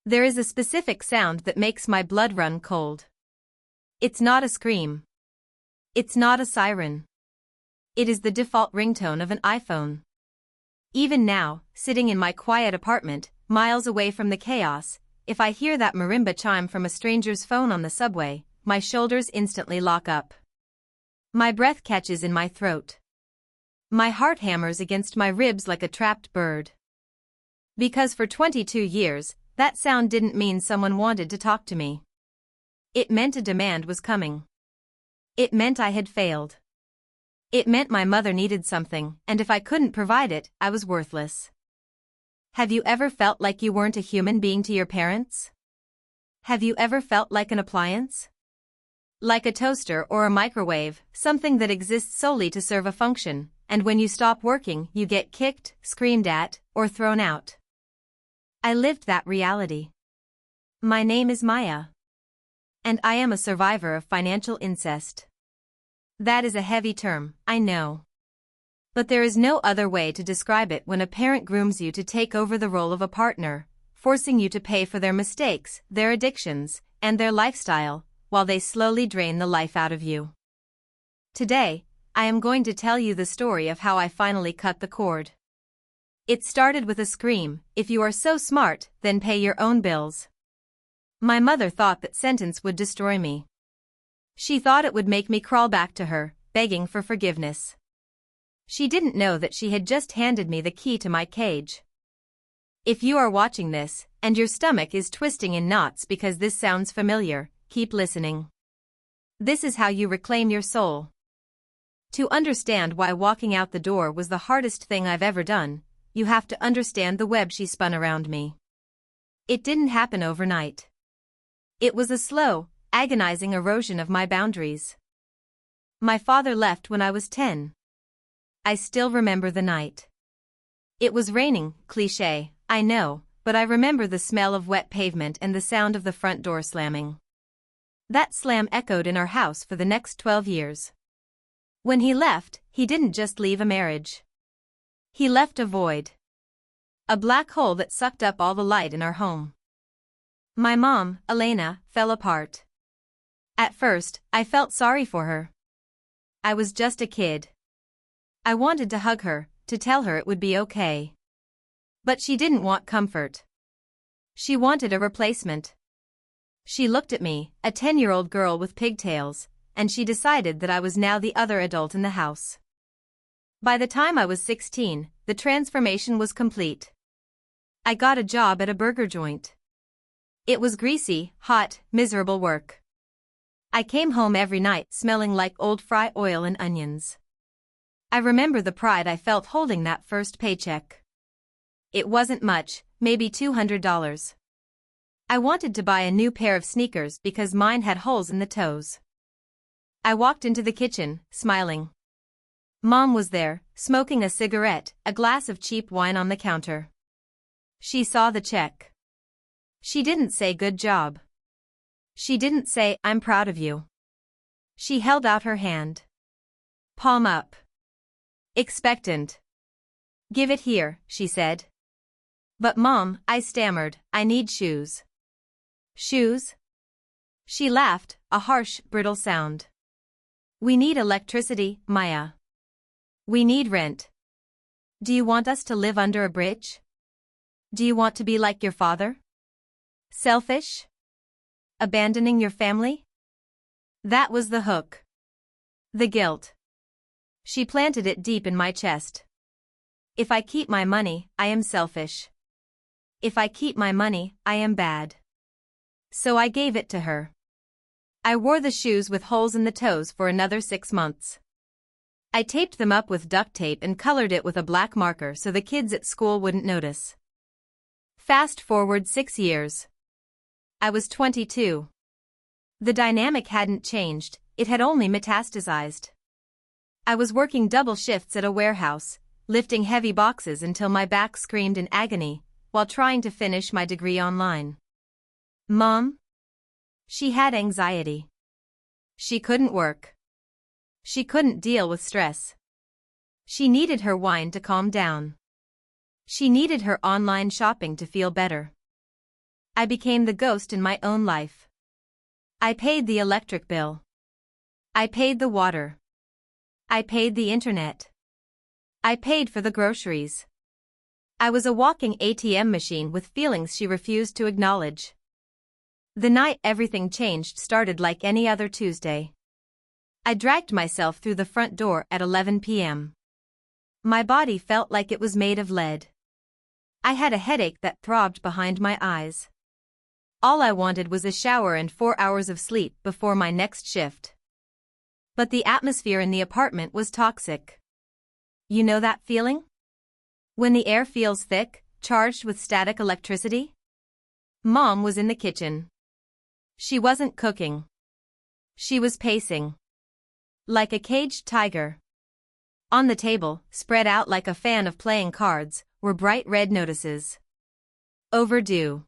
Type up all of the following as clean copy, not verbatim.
There is a specific sound that makes my blood run cold. It's not a scream. It's not a siren. It is the default ringtone of an iPhone. Even now, sitting in my quiet apartment, miles away from the chaos, if I hear that marimba chime from a stranger's phone on the subway, my shoulders instantly lock up. My breath catches in my throat. My heart hammers against my ribs like a trapped bird. Because for 22 years, that sound didn't mean someone wanted to talk to me. It meant a demand was coming. It meant I had failed. It meant my mother needed something, and if I couldn't provide it, I was worthless. Have you ever felt like you weren't a human being to your parents? Have you ever felt like an appliance? Like a toaster or a microwave, something that exists solely to serve a function, and when you stop working, you get kicked, screamed at, or thrown out. I lived that reality. My name is Maya. And I am a survivor of financial incest. That is a heavy term, I know. But there is no other way to describe it when a parent grooms you to take over the role of a partner, forcing you to pay for their mistakes, their addictions, and their lifestyle, while they slowly drain the life out of you. Today, I am going to tell you the story of how I finally cut the cord. It started with a scream, "If you are so smart, then pay your own bills." My mother thought that sentence would destroy me. She thought it would make me crawl back to her, begging for forgiveness. She didn't know that she had just handed me the key to my cage. If you are watching this, and your stomach is twisting in knots because this sounds familiar, keep listening. This is how you reclaim your soul. To understand why walking out the door was the hardest thing I've ever done, you have to understand the web she spun around me. It didn't happen overnight. It was a slow, agonizing erosion of my boundaries. My father left when I was 10. I still remember the night. It was raining, cliché, I know, but I remember the smell of wet pavement and the sound of the front door slamming. That slam echoed in our house for the next 12 years. When he left, he didn't just leave a marriage. He left a void. A black hole that sucked up all the light in our home. My mom, Elena, fell apart. At first, I felt sorry for her. I was just a kid. I wanted to hug her, to tell her it would be okay. But she didn't want comfort. She wanted a replacement. She looked at me, a 10-year-old girl with pigtails, and she decided that I was now the other adult in the house. By the time I was 16, the transformation was complete. I got a job at a burger joint. It was greasy, hot, miserable work. I came home every night smelling like old fry oil and onions. I remember the pride I felt holding that first paycheck. It wasn't much, maybe $200. I wanted to buy a new pair of sneakers because mine had holes in the toes. I walked into the kitchen, smiling. Mom was there, smoking a cigarette, a glass of cheap wine on the counter. She saw the check. She didn't say good job. She didn't say, I'm proud of you. She held out her hand. Palm up. Expectant. Give it here, she said. But Mom, I stammered, I need shoes. Shoes? She laughed, a harsh, brittle sound. We need electricity, Maya. We need rent. Do you want us to live under a bridge? Do you want to be like your father? Selfish? Abandoning your family? That was the hook. The guilt. She planted it deep in my chest. If I keep my money, I am selfish. If I keep my money, I am bad. So I gave it to her. I wore the shoes with holes in the toes for another 6 months. I taped them up with duct tape and colored it with a black marker so the kids at school wouldn't notice. Fast forward 6 years. I was 22. The dynamic hadn't changed, it had only metastasized. I was working double shifts at a warehouse, lifting heavy boxes until my back screamed in agony, while trying to finish my degree online. Mom? She had anxiety. She couldn't work. She couldn't deal with stress. She needed her wine to calm down. She needed her online shopping to feel better. I became the ghost in my own life. I paid the electric bill. I paid the water. I paid the internet. I paid for the groceries. I was a walking ATM machine with feelings she refused to acknowledge. The night everything changed started like any other Tuesday. I dragged myself through the front door at 11 p.m. My body felt like it was made of lead. I had a headache that throbbed behind my eyes. All I wanted was a shower and 4 hours of sleep before my next shift. But the atmosphere in the apartment was toxic. You know that feeling? When the air feels thick, charged with static electricity? Mom was in the kitchen. She wasn't cooking. She was pacing. Like a caged tiger. On the table, spread out like a fan of playing cards, were bright red notices. Overdue.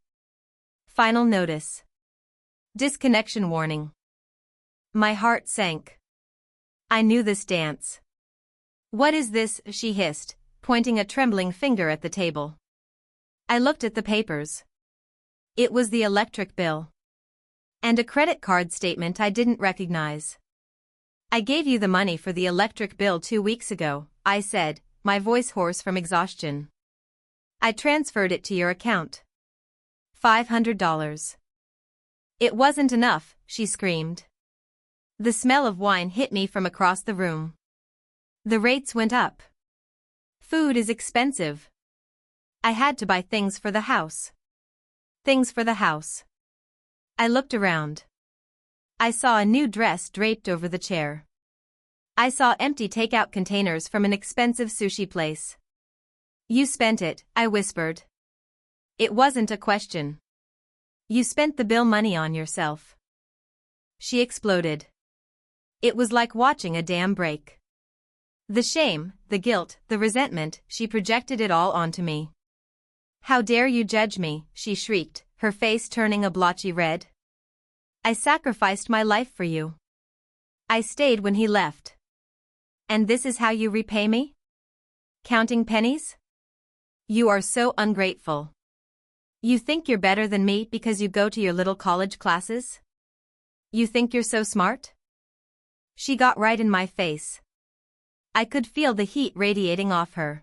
Final notice. Disconnection warning. My heart sank. I knew this dance. What is this? She hissed, pointing a trembling finger at the table. I looked at the papers. It was the electric bill. And a credit card statement I didn't recognize. I gave you the money for the electric bill 2 weeks ago, I said, my voice hoarse from exhaustion. I transferred it to your account. $500. It wasn't enough, she screamed. The smell of wine hit me from across the room. The rates went up. Food is expensive. I had to buy things for the house. Things for the house. I looked around. I saw a new dress draped over the chair. I saw empty takeout containers from an expensive sushi place. You spent it, I whispered. It wasn't a question. You spent the bill money on yourself. She exploded. It was like watching a dam break. The shame, the guilt, the resentment, she projected it all onto me. How dare you judge me, she shrieked, her face turning a blotchy red. I sacrificed my life for you. I stayed when he left. And this is how you repay me? Counting pennies? You are so ungrateful. You think you're better than me because you go to your little college classes? You think you're so smart? She got right in my face. I could feel the heat radiating off her.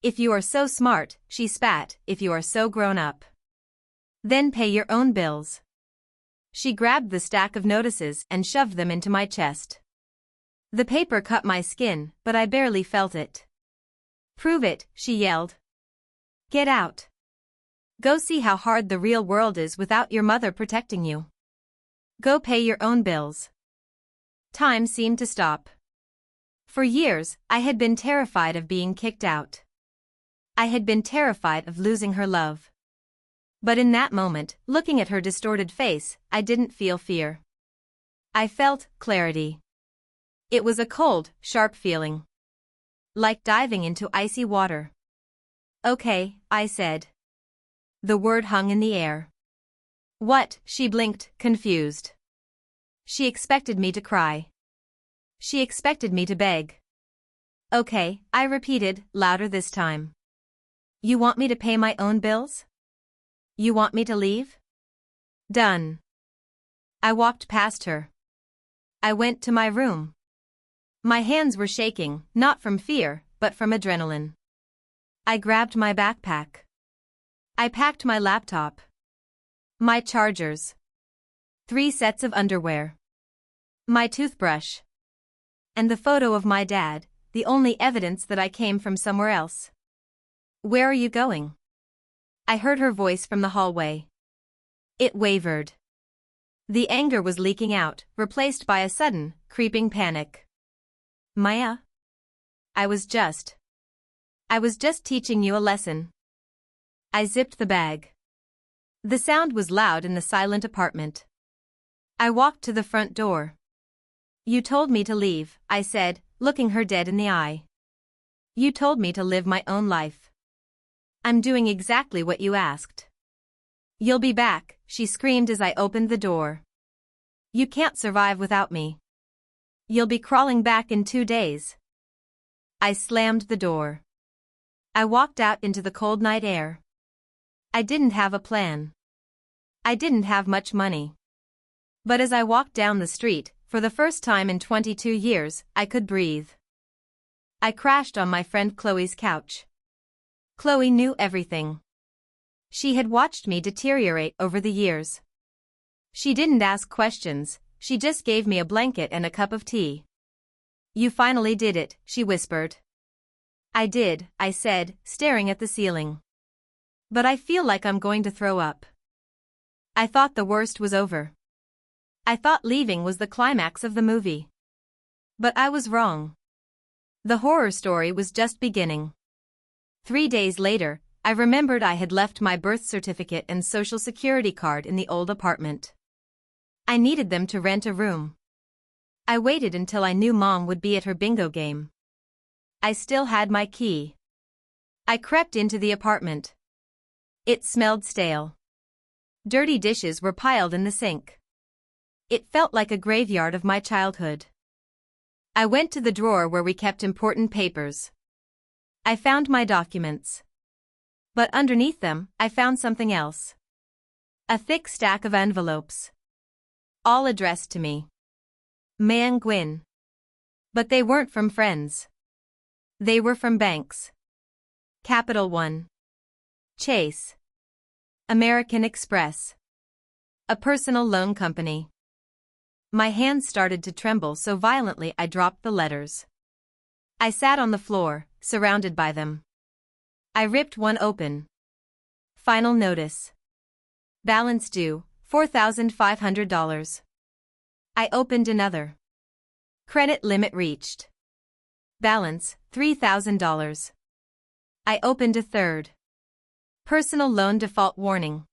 If you are so smart, she spat, if you are so grown up. Then pay your own bills. She grabbed the stack of notices and shoved them into my chest. The paper cut my skin, but I barely felt it. Prove it, she yelled. Get out. Go see how hard the real world is without your mother protecting you. Go pay your own bills. Time seemed to stop. For years, I had been terrified of being kicked out. I had been terrified of losing her love. But in that moment, looking at her distorted face, I didn't feel fear. I felt clarity. It was a cold, sharp feeling. Like diving into icy water. Okay, I said. The word hung in the air. What? She blinked, confused. She expected me to cry. She expected me to beg. Okay, I repeated, louder this time. You want me to pay my own bills? You want me to leave? Done. I walked past her. I went to my room. My hands were shaking, not from fear, but from adrenaline. I grabbed my backpack. I packed my laptop. My chargers. 3 sets of underwear. My toothbrush. And the photo of my dad, the only evidence that I came from somewhere else. Where are you going? I heard her voice from the hallway. It wavered. The anger was leaking out, replaced by a sudden, creeping panic. Maya? I was just teaching you a lesson. I zipped the bag. The sound was loud in the silent apartment. I walked to the front door. You told me to leave, I said, looking her dead in the eye. You told me to live my own life. I'm doing exactly what you asked. You'll be back, she screamed as I opened the door. You can't survive without me. You'll be crawling back in 2 days. I slammed the door. I walked out into the cold night air. I didn't have a plan. I didn't have much money. But as I walked down the street, for the first time in 22 years, I could breathe. I crashed on my friend Chloe's couch. Chloe knew everything. She had watched me deteriorate over the years. She didn't ask questions, she just gave me a blanket and a cup of tea. "You finally did it," she whispered. "I did," I said, staring at the ceiling. "But I feel like I'm going to throw up." I thought the worst was over. I thought leaving was the climax of the movie. But I was wrong. The horror story was just beginning. 3 days later, I remembered I had left my birth certificate and social security card in the old apartment. I needed them to rent a room. I waited until I knew Mom would be at her bingo game. I still had my key. I crept into the apartment. It smelled stale. Dirty dishes were piled in the sink. It felt like a graveyard of my childhood. I went to the drawer where we kept important papers. I found my documents. But underneath them, I found something else. A thick stack of envelopes. All addressed to me. Man Gwyn. But they weren't from friends. They were from banks. Capital One. Chase. American Express. A personal loan company. My hands started to tremble so violently I dropped the letters. I sat on the floor, surrounded by them. I ripped one open. Final notice. Balance due, $4,500. I opened another. Credit limit reached. Balance, $3,000. I opened a third. Personal loan default warning.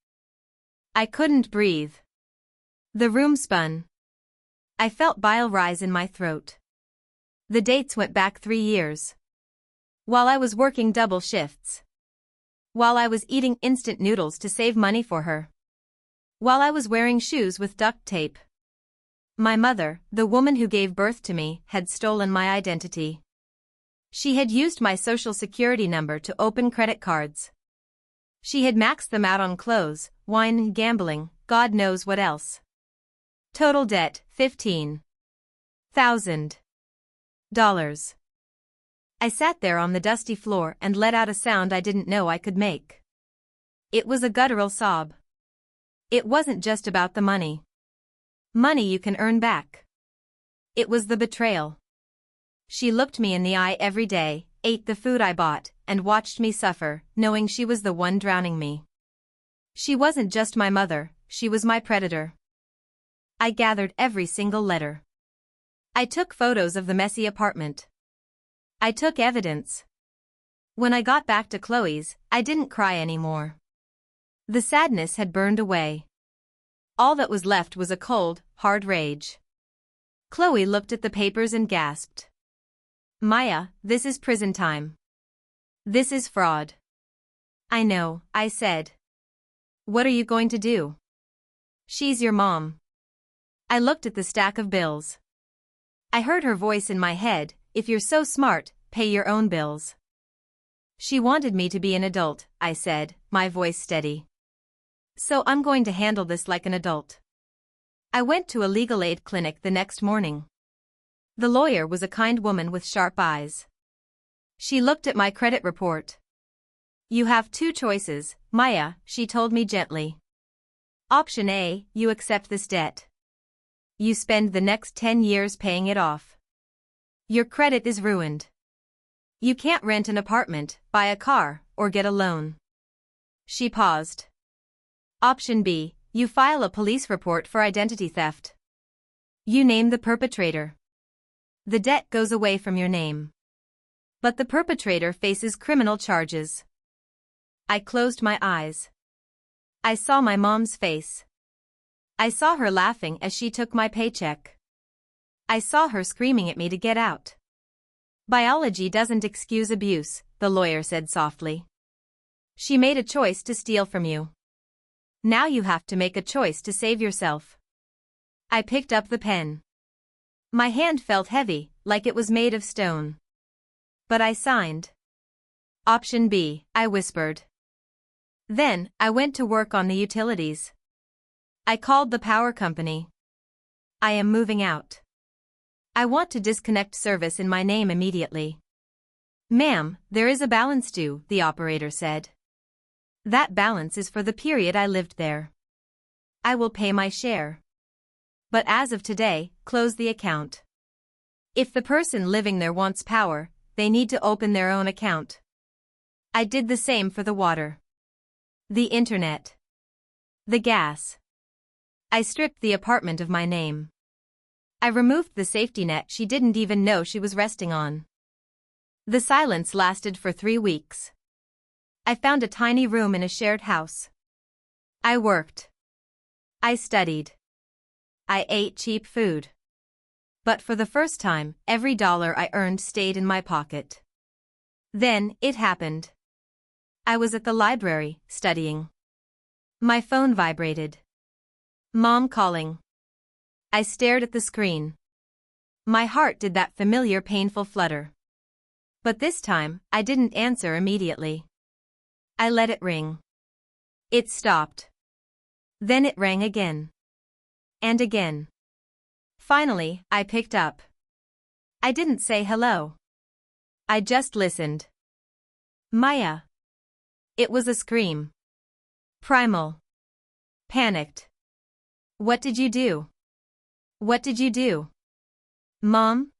I couldn't breathe. The room spun. I felt bile rise in my throat. The dates went back 3 years. While I was working double shifts. While I was eating instant noodles to save money for her. While I was wearing shoes with duct tape. My mother, the woman who gave birth to me, had stolen my identity. She had used my social security number to open credit cards. She had maxed them out on clothes, wine, gambling, God knows what else. Total debt, $15,000. I sat there on the dusty floor and let out a sound I didn't know I could make. It was a guttural sob. It wasn't just about the money. Money you can earn back. It was the betrayal. She looked me in the eye every day, ate the food I bought, and watched me suffer, knowing she was the one drowning me. She wasn't just my mother, she was my predator. I gathered every single letter. I took photos of the messy apartment. I took evidence. When I got back to Chloe's, I didn't cry anymore. The sadness had burned away. All that was left was a cold, hard rage. Chloe looked at the papers and gasped. "Maya, this is prison time. This is fraud." "I know," I said. "What are you going to do?" "She's your mom." I looked at the stack of bills. I heard her voice in my head, "If you're so smart, pay your own bills." "She wanted me to be an adult," I said, my voice steady. "So I'm going to handle this like an adult." I went to a legal aid clinic the next morning. The lawyer was a kind woman with sharp eyes. She looked at my credit report. "You have 2 choices, Maya," she told me gently. "Option A, you accept this debt. You spend the next 10 years paying it off. Your credit is ruined. You can't rent an apartment, buy a car, or get a loan." She paused. "Option B, you file a police report for identity theft. You name the perpetrator. The debt goes away from your name. But the perpetrator faces criminal charges." I closed my eyes. I saw my mom's face. I saw her laughing as she took my paycheck. I saw her screaming at me to get out. "Biology doesn't excuse abuse," the lawyer said softly. "She made a choice to steal from you. Now you have to make a choice to save yourself." I picked up the pen. My hand felt heavy, like it was made of stone. But I signed. "Option B," I whispered. Then, I went to work on the utilities. I called the power company. I am moving out. I want to disconnect service in my name immediately. Ma'am, there is a balance due, the operator said. That balance is for the period I lived there. I will pay my share. But as of today, close the account. If the person living there wants power, they need to open their own account. I did the same for the water, the internet, the gas. I stripped the apartment of my name. I removed the safety net she didn't even know she was resting on. The silence lasted for 3 weeks. I found a tiny room in a shared house. I worked. I studied. I ate cheap food. But for the first time, every dollar I earned stayed in my pocket. Then, it happened. I was at the library, studying. My phone vibrated. Mom calling. I stared at the screen. My heart did that familiar painful flutter. But this time, I didn't answer immediately. I let it ring. It stopped. Then it rang again. And again. Finally, I picked up. I didn't say hello. I just listened. Maya. It was a scream. Primal. Panicked. What did you do? What did you do? Mom?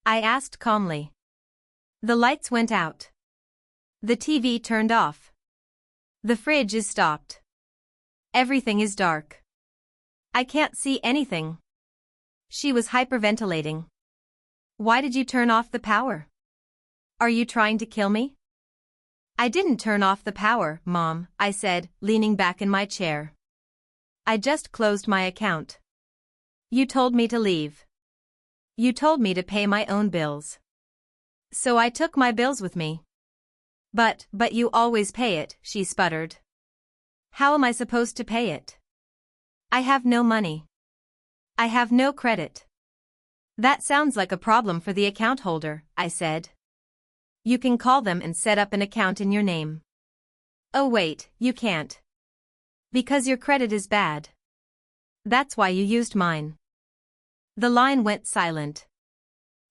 I asked calmly. The lights went out. The TV turned off. The fridge is stopped. Everything is dark. I can't see anything. She was hyperventilating. Why did you turn off the power? Are you trying to kill me? I didn't turn off the power, Mom, I said, leaning back in my chair. I just closed my account. You told me to leave. You told me to pay my own bills. So I took my bills with me. But you always pay it, she sputtered. How am I supposed to pay it? I have no money. I have no credit. That sounds like a problem for the account holder, I said. You can call them and set up an account in your name. Oh wait, you can't. Because your credit is bad. That's why you used mine. The line went silent.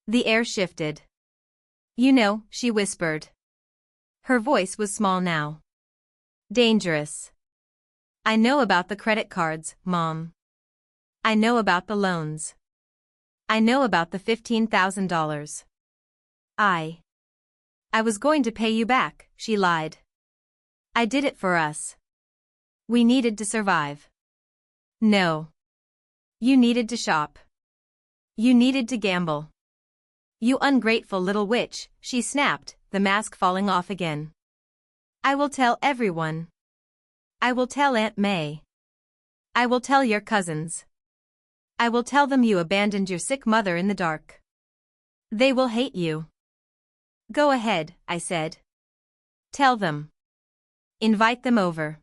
The air shifted. You know, she whispered. Her voice was small now. Dangerous. I know about the credit cards, Mom. I know about the loans. I know about the $15,000. I was going to pay you back, she lied. I did it for us. We needed to survive. No. You needed to shop. You needed to gamble. You ungrateful little witch, she snapped, the mask falling off again. I will tell everyone. I will tell Aunt May. I will tell your cousins. I will tell them you abandoned your sick mother in the dark. They will hate you. Go ahead, I said. Tell them. Invite them over.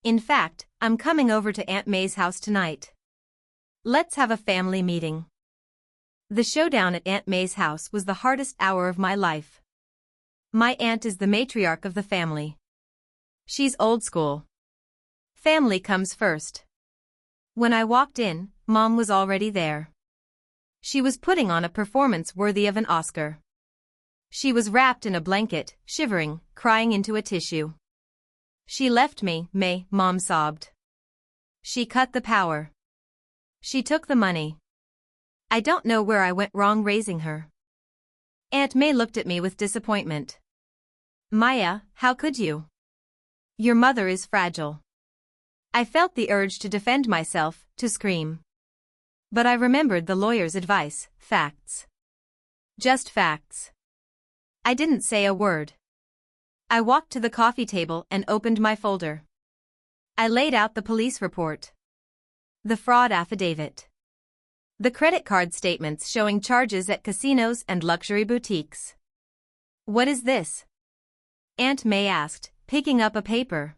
In fact, I'm coming over to Aunt May's house tonight. Let's have a family meeting. The showdown at Aunt May's house was the hardest hour of my life. My aunt is the matriarch of the family. She's old school. Family comes first. When I walked in, Mom was already there. She was putting on a performance worthy of an Oscar. She was wrapped in a blanket, shivering, crying into a tissue. She left me, May, Mom sobbed. She cut the power. She took the money. I don't know where I went wrong raising her. Aunt May looked at me with disappointment. Maya, how could you? Your mother is fragile. I felt the urge to defend myself, to scream. But I remembered the lawyer's advice, facts. Just facts. I didn't say a word. I walked to the coffee table and opened my folder. I laid out the police report. The fraud affidavit. The credit card statements showing charges at casinos and luxury boutiques. What is this? Aunt May asked, picking up a paper.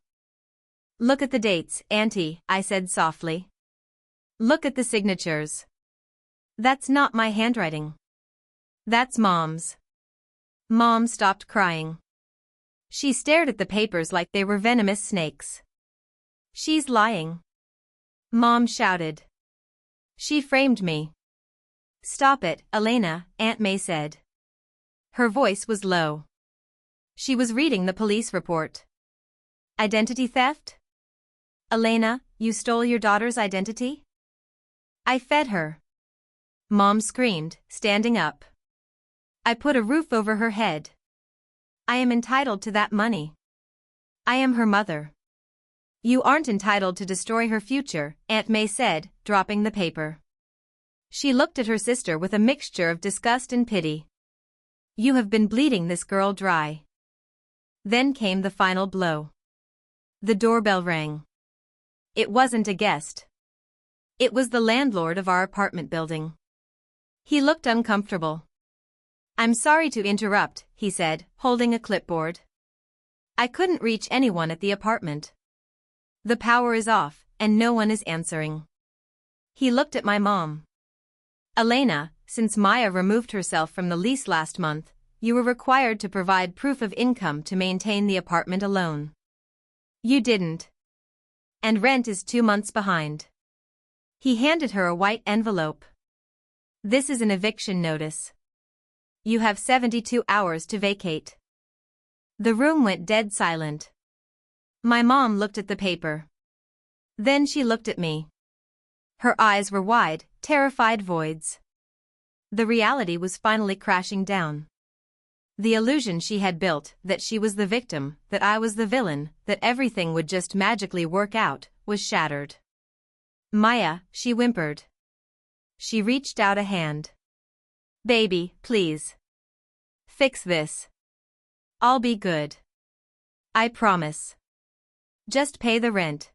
Look at the dates, Auntie, I said softly. Look at the signatures. That's not my handwriting. That's Mom's. Mom stopped crying. She stared at the papers like they were venomous snakes. She's lying. Mom shouted. She framed me. Stop it, Elena, Aunt May said. Her voice was low. She was reading the police report. Identity theft? Elena, you stole your daughter's identity? I fed her. Mom screamed, standing up. I put a roof over her head. I am entitled to that money. I am her mother. You aren't entitled to destroy her future, Aunt May said, dropping the paper. She looked at her sister with a mixture of disgust and pity. You have been bleeding this girl dry. Then came the final blow. The doorbell rang. It wasn't a guest. It was the landlord of our apartment building. He looked uncomfortable. I'm sorry to interrupt, he said, holding a clipboard. I couldn't reach anyone at the apartment. The power is off, and no one is answering. He looked at my mom. Elena, since Maya removed herself from the lease last month, you were required to provide proof of income to maintain the apartment alone. You didn't. And rent is 2 months behind. He handed her a white envelope. This is an eviction notice. You have 72 hours to vacate. The room went dead silent. My mom looked at the paper. Then she looked at me. Her eyes were wide, terrified voids. The reality was finally crashing down. The illusion she had built, that she was the victim, that I was the villain, that everything would just magically work out, was shattered. Maya, she whimpered. She reached out a hand. Baby, please. Fix this. I'll be good. I promise. Just pay the rent.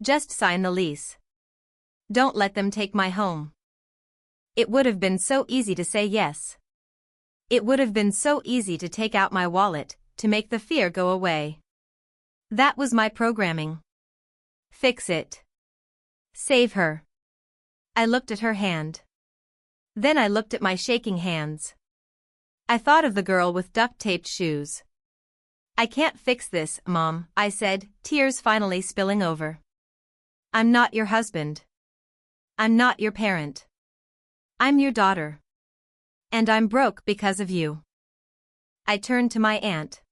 Just sign the lease. Don't let them take my home. It would have been so easy to say yes. It would have been so easy to take out my wallet, to make the fear go away. That was my programming. Fix it. Save her. I looked at her hand. Then I looked at my shaking hands. I thought of the girl with duct-taped shoes. I can't fix this, Mom, I said, tears finally spilling over. I'm not your husband. I'm not your parent. I'm your daughter. And I'm broke because of you. I turned to my aunt.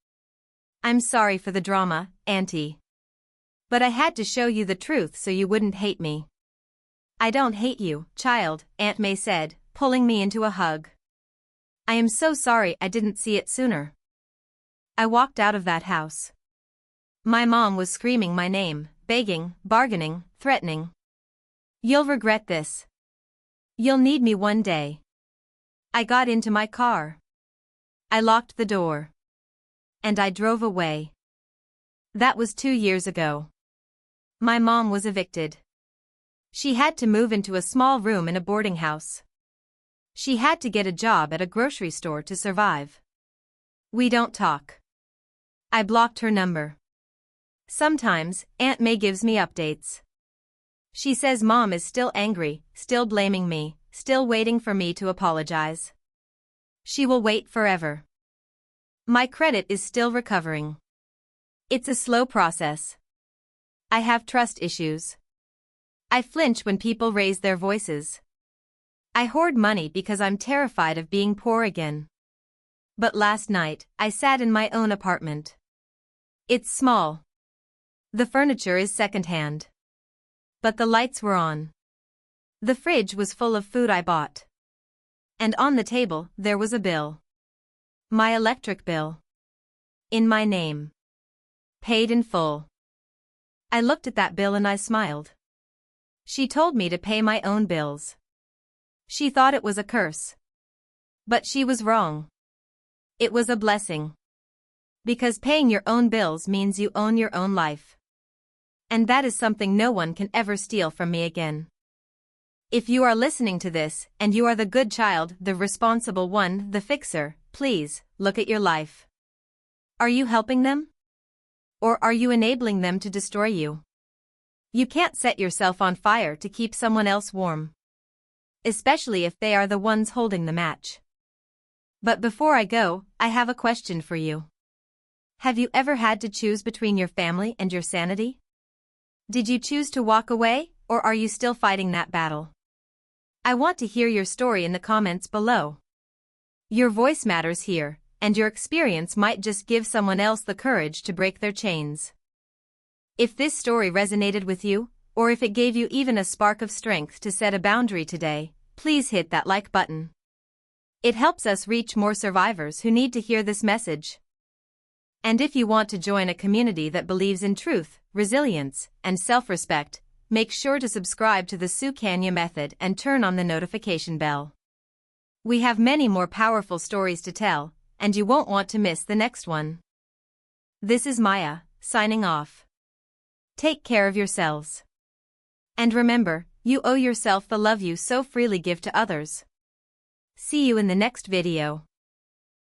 I'm sorry for the drama, Auntie. But I had to show you the truth so you wouldn't hate me. I don't hate you, child, Aunt May said, pulling me into a hug. I am so sorry I didn't see it sooner. I walked out of that house. My mom was screaming my name, begging, bargaining, threatening. You'll regret this. You'll need me one day. I got into my car. I locked the door. And I drove away. That was 2 years ago. My mom was evicted. She had to move into a small room in a boarding house. She had to get a job at a grocery store to survive. We don't talk. I blocked her number. Sometimes, Aunt May gives me updates. She says Mom is still angry, still blaming me, still waiting for me to apologize. She will wait forever. My credit is still recovering. It's a slow process. I have trust issues. I flinch when people raise their voices. I hoard money because I'm terrified of being poor again. But last night, I sat in my own apartment. It's small. The furniture is secondhand. But the lights were on. The fridge was full of food I bought. And on the table, there was a bill. My electric bill. In my name. Paid in full. I looked at that bill and I smiled. She told me to pay my own bills. She thought it was a curse. But she was wrong. It was a blessing. Because paying your own bills means you own your own life. And that is something no one can ever steal from me again. If you are listening to this, and you are the good child, the responsible one, the fixer, please, look at your life. Are you helping them? Or are you enabling them to destroy you? You can't set yourself on fire to keep someone else warm. Especially if they are the ones holding the match. But before I go, I have a question for you. Have you ever had to choose between your family and your sanity? Did you choose to walk away, or are you still fighting that battle? I want to hear your story in the comments below. Your voice matters here, and your experience might just give someone else the courage to break their chains. If this story resonated with you, or if it gave you even a spark of strength to set a boundary today, please hit that like button. It helps us reach more survivors who need to hear this message. And if you want to join a community that believes in truth, resilience, and self-respect, make sure to subscribe to the Kanya method and turn on the notification bell. We have many more powerful stories to tell, and you won't want to miss the next one. This is Maya, signing off. Take care of yourselves. And remember, you owe yourself the love you so freely give to others. See you in the next video.